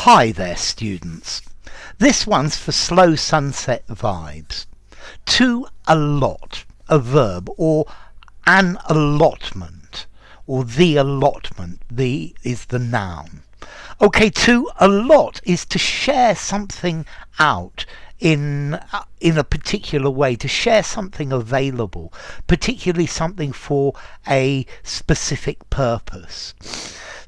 Hi there, students. This one's for slow sunset vibes. To allot, a verb, or an allotment, or the allotment. The is the noun. Okay, to allot is to share something out in a particular way, to share something available, particularly something for a specific purpose.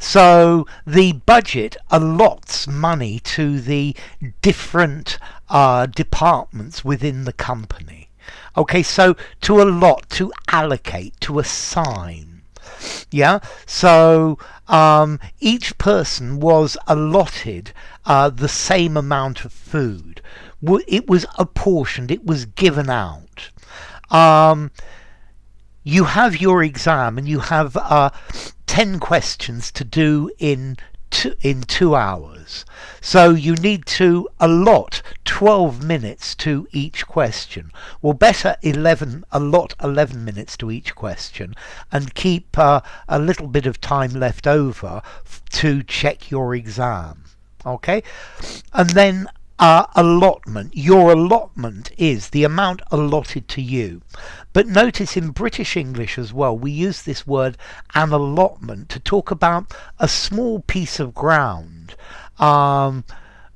So the budget allots money to the different departments within the company. Okay, so to allot, to allocate, to assign. Yeah, so each person was allotted the same amount of food. It was apportioned, it was given out. You have your exam and you have 10 questions to do in 2 hours. So you need to allot 12 minutes to each question. Well, better allot 11 minutes to each question and keep a little bit of time left over to check your exam. Okay? And then allotment. Your allotment is the amount allotted to you. But notice in British English as well, we use this word an allotment to talk about a small piece of ground near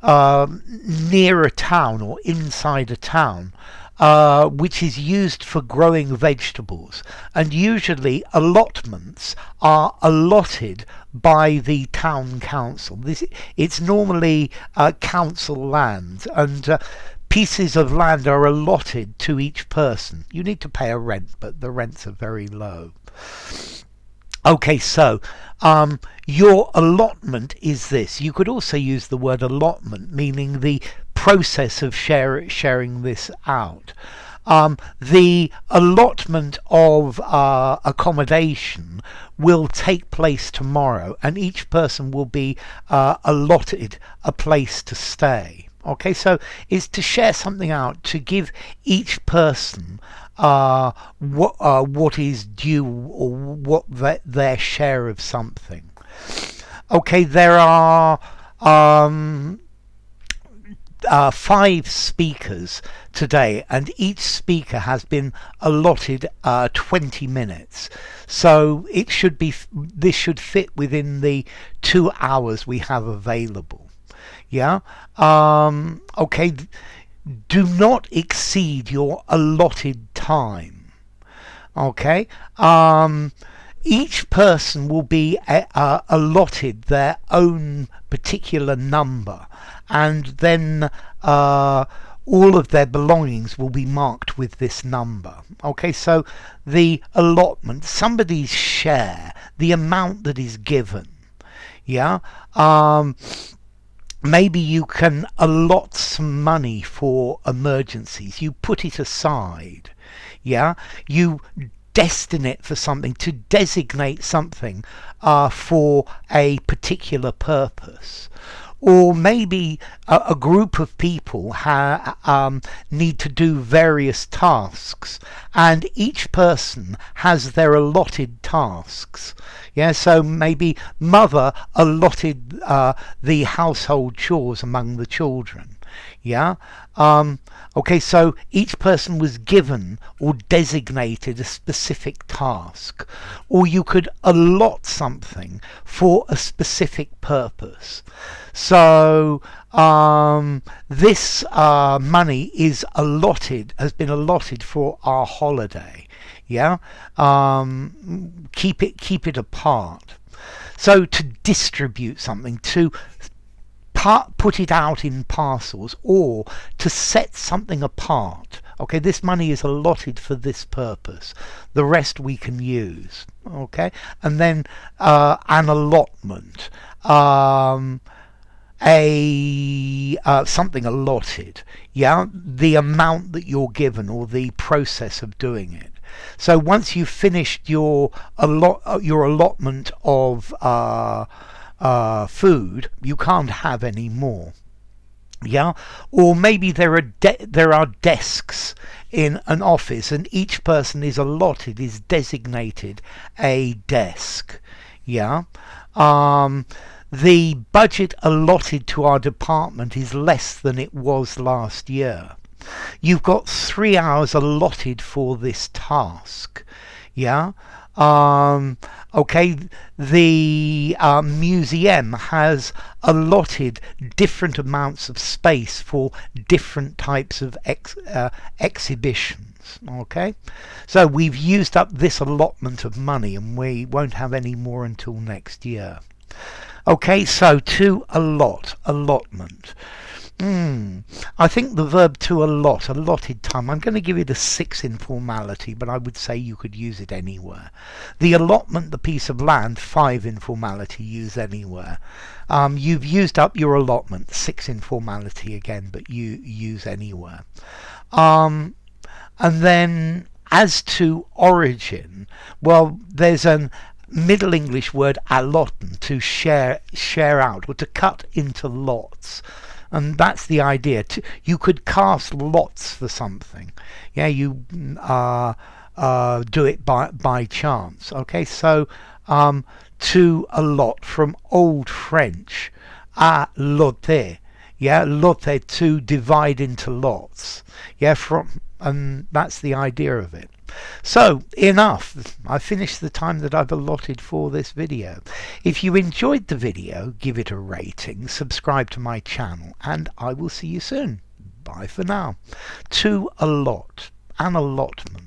a town or inside a town, which is used for growing vegetables. And usually allotments are allotted by the town council. It's normally council land, and pieces of land are allotted to each person. You need to pay a rent, but the rents are very low. Okay, so your allotment is this. You could also use the word allotment, meaning the process of sharing this out. The allotment of accommodation will take place tomorrow, and each person will be allotted a place to stay. Okay, so it's to share something out, to give each person what is due, or what their share of something. Okay, there are 5 speakers today, and each speaker has been allotted 20 minutes. So this should fit within the 2 hours we have available. Yeah. Okay. Do not exceed your allotted time. Okay. Each person will be allotted their own particular number, and then all of their belongings will be marked with this number. Okay, so the allotment, somebody's share, the amount that is given. Yeah. Maybe you can allot some money for emergencies. You put it aside. Yeah. You destine it for something, to designate something for a particular purpose. Or maybe a group of people need to do various tasks, and each person has their allotted tasks. Yeah, so maybe mother allotted the household chores among the children. Yeah. Okay, so each person was given or designated a specific task, or you could allot something for a specific purpose. So this money has been allotted for our holiday. Yeah. Keep it apart. So to distribute something, to put it out in parcels, or to set something apart. Okay, this money is allotted for this purpose. The rest we can use. Okay, and then an allotment, something allotted. Yeah, the amount that you're given, or the process of doing it. So once you've finished your allotment of food, you can't have any more. Yeah. Or maybe there are desks in an office, and each person is designated a desk. Yeah. the budget allotted to our department is less than it was last year. You've got 3 hours allotted for this task. Yeah. Okay, the museum has allotted different amounts of space for different types of exhibitions. Okay, so we've used up this allotment of money and we won't have any more until next year. Okay, so to allot, allotment. I think the verb to allot, allotted time, I'm going to give it a 6 in formality, but I would say you could use it anywhere. The allotment, the piece of land, 5 in formality, use anywhere. You've used up your allotment, 6 in formality again, but you use anywhere. And then as to origin, well, there's an Middle English word alloten, to share out, or to cut into lots. And that's the idea. You could cast lots for something. Yeah, you do it by chance. Okay, so to allot, from Old French, alloter. Yeah, loter, to divide into lots. Yeah, and that's the idea of it. So, enough. I finished the time that I've allotted for this video. If you enjoyed the video, give it a rating, subscribe to my channel, and I will see you soon. Bye for now. To allot, an allotment.